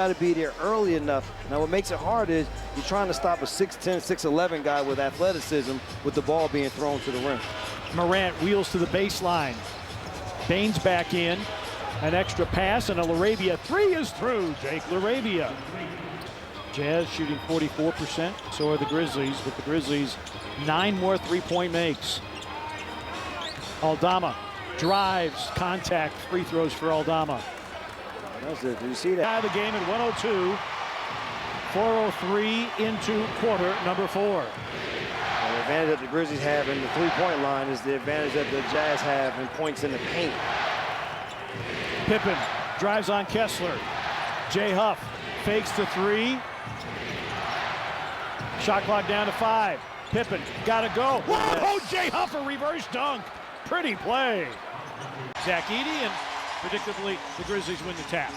Got to be there early enough. Now, what makes it hard is you're trying to stop a 6'10", 6'11" guy with athleticism with the ball being thrown to the rim. Morant wheels to the baseline. Baines back in. An extra pass and a LaRavia three is through. Jake LaRavia. Jazz shooting 44%. So are the Grizzlies, but the Grizzlies 9 more three-point makes. Aldama drives, contact, free throws for Aldama. That's it. Do you see that? Out of the game at 102. 4:03 into quarter number 4. The advantage that the Grizzlies have in the three-point line is the advantage that the Jazz have in points in the paint. Pippen drives on Kessler. Jay Huff fakes the three. Shot clock down to 5. Pippen gotta go. Whoa! Jay Huff, a reverse dunk. Pretty play. Zach Edey, and predictably the Grizzlies win the tap.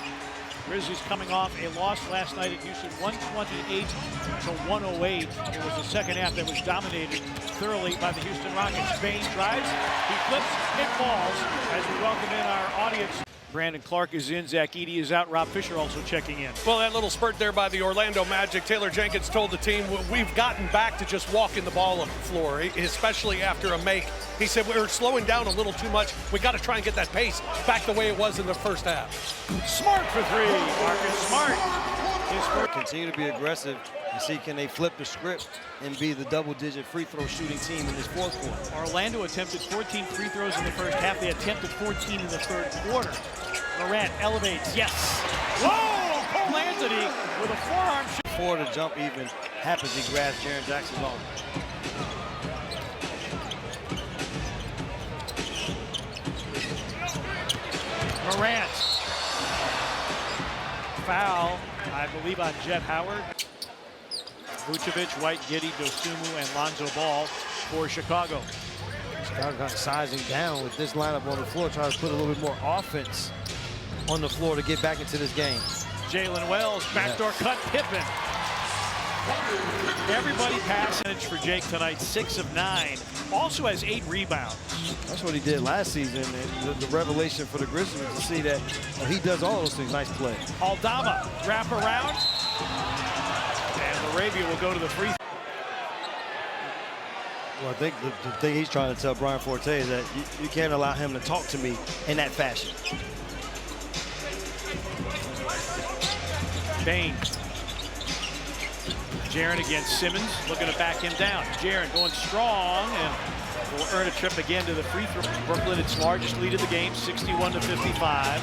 Grizzlies coming off a loss last night at Houston, 128 to 108. It was the second half that was dominated thoroughly by the Houston Rockets. Baines drives, he flips, it falls as we welcome in our audience. Brandon Clark is in, Zach Edey is out, Rob Fisher also checking in. Well, that little spurt there by the Orlando Magic, Taylor Jenkins told the team, we've gotten back to just walking the ball up the floor, especially after a make. He said, we're slowing down a little too much. We got to try and get that pace back the way it was in the first half. Smart for three, Marcus Smart. Continue to be aggressive and see can they flip the script and be the double-digit free throw shooting team in this fourth quarter. Orlando attempted 14 free throws in the first half. They attempted 14 in the third quarter. Morant elevates, yes. Whoa, Cole Anthony with a forearm shot. Before the jump even happens, he grabs Jaren Jackson's arm. Morant. Foul, I believe, on Jet Howard. Vucevic, White, Giddey, Dosunmu, and Lonzo Ball for Chicago. Chicago got sizing down with this lineup on the floor, trying to put a little bit more offense on the floor to get back into this game. Jalen Wells, backdoor cut, Pippen. Everybody passing for Jake tonight, 6 of 9. Also has 8 rebounds. That's what he did last season, and the revelation for the Grizzlies to see that he does all those things. Nice play. Aldama, wrap around, and LaRavia will go to the free throw. Well, I think the thing he's trying to tell Brian Forte is that you can't allow him to talk to me in that fashion. Baines. Jaren against Simmons, looking to back him down. Jaren going strong and will earn a trip again to the free throw. Brooklyn, its largest lead of the game, 61 to 55.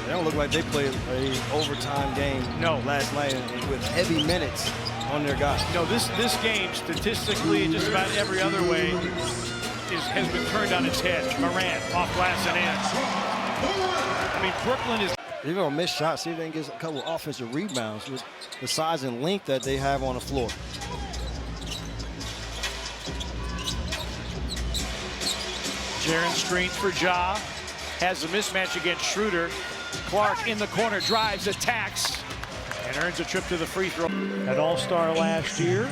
They don't look like they played an overtime game last night with heavy minutes on their guys. No, this game, statistically, just about every other way, has been turned on its head. Morant off glass and in. I mean, Brooklyn is... They're going to miss shots, see if they can get a couple of offensive rebounds with the size and length that they have on the floor. Jaren screens for Ja. Has a mismatch against Schroeder. Clark in the corner, drives, attacks, and earns a trip to the free throw. An All-Star last year.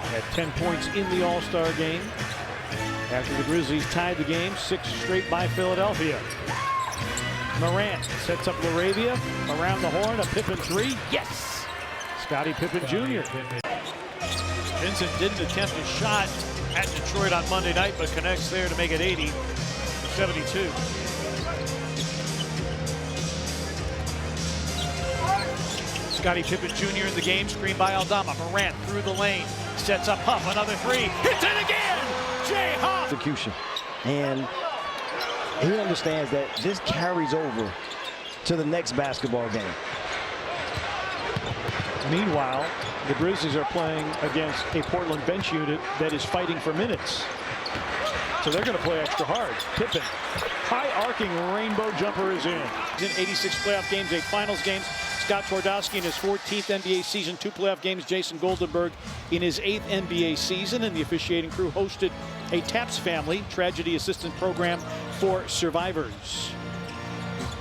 Had 10 points in the All-Star game. After the Grizzlies tied the game, 6 straight by Philadelphia. Morant sets up LaRavia around the horn, a Pippen three. Yes! Scottie Pippen Jr. Vincent didn't attempt a shot at Detroit on Monday night, but connects there to make it 80-72. Scottie Pippen Jr. in the game, screen by Aldama. Morant through the lane, sets up Huff, another three, hits it again! Jay Huff! Execution. And he understands that this carries over to the next basketball game. Meanwhile, the Grizzlies are playing against a Portland bench unit that is fighting for minutes. So they're going to play extra hard. Pippen, high arcing rainbow jumper is in. He's in 86 playoff games, 8 finals games. Scott Twardowski in his 14th NBA season, 2 playoff games. Jason Goldenberg in his 8th NBA season. And the officiating crew hosted a TAPS family tragedy assistance program for survivors.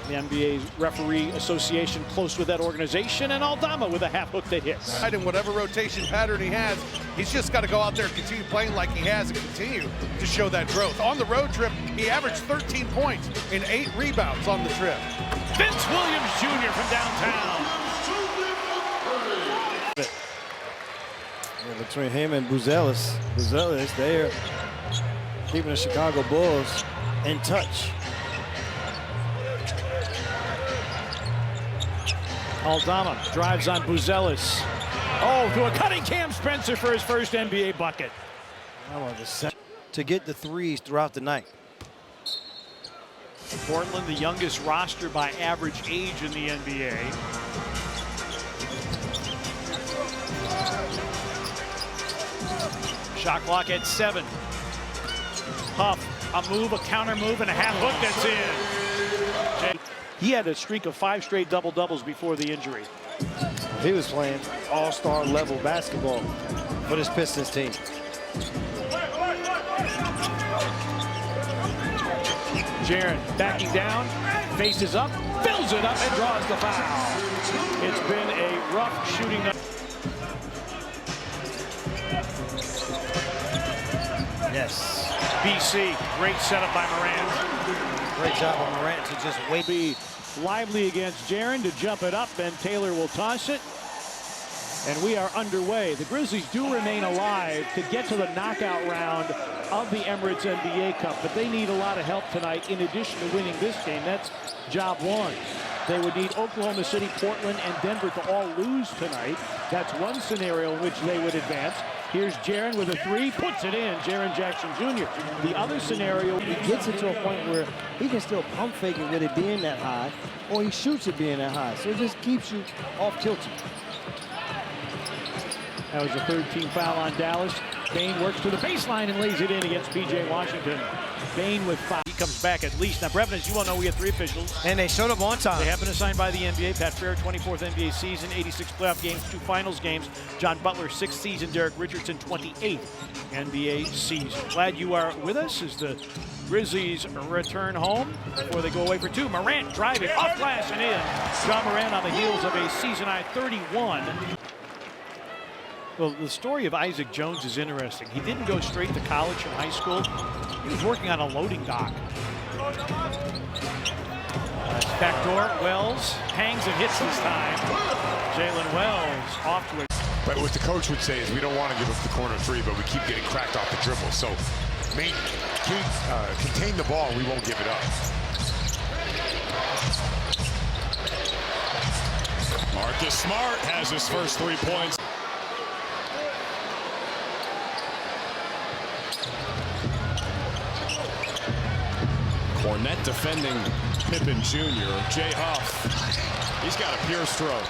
The NBA Referee Association close with that organization, and Aldama with a half hook that hits. In whatever rotation pattern he has, he's just got to go out there and continue playing like he has and continue to show that growth. On the road trip, he averaged 13 points and 8 rebounds on the trip. Vince Williams Jr. from downtown. Yeah, between him and Buzelis, they are keeping the Chicago Bulls in touch. Aldama drives on Buzelis. Oh, to a cutting Cam Spencer for his first NBA bucket. To get the threes throughout the night. Portland, the youngest roster by average age in the NBA. Shot clock at 7. Huff, a move, a counter move, and a half hook that's in. He had a streak of 5 straight double-doubles before the injury. He was playing all-star level basketball for this Pistons team. Jaren backing down, faces up, fills it up, and draws the foul. It's been a rough shooting night. Yes. BC, great setup by Morant. Great job on Morant to just wait. Be lively against Jaren to jump it up, and Taylor will toss it. And we are underway. The Grizzlies do remain alive to get to the knockout round of the Emirates NBA Cup, but they need a lot of help tonight in addition to winning this game. That's job one. They would need Oklahoma City, Portland, and Denver to all lose tonight. That's one scenario in which they would advance. Here's Jaren with a 3, puts it in, Jaren Jackson Jr. The other scenario, He gets it to a point where he can still pump fake it with it being that high, or he shoots it being that high. So it just keeps you off kilter. that was a third-team foul on Dallas. Bane works to the baseline and lays it in against P.J. Washington. Bane with 5. He comes back at least. Now, Brevin, as you all know, we had 3 officials. And they showed up on time. They have been assigned by the NBA. Pat Fair, 24th NBA season, 86 playoff games, 2 finals games. John Butler, 6th season. Derek Richardson, 28th NBA season. Glad you are with us as the Grizzlies return home before they go away for 2. Morant driving off glass and in. John Morant on the heels of a season-high 31. Well, the story of Isaac Jones is interesting. He didn't go straight to college from high school. He was working on a loading dock. Backdoor, Wells hangs and hits this time. Jalen Wells off to it. But what the coach would say is we don't want to give up the corner 3, but we keep getting cracked off the dribble. So contain the ball, we won't give it up. Marcus Smart has his first 3 points. Cornette defending Pippen Jr. Jay Huff. He's got a pure stroke.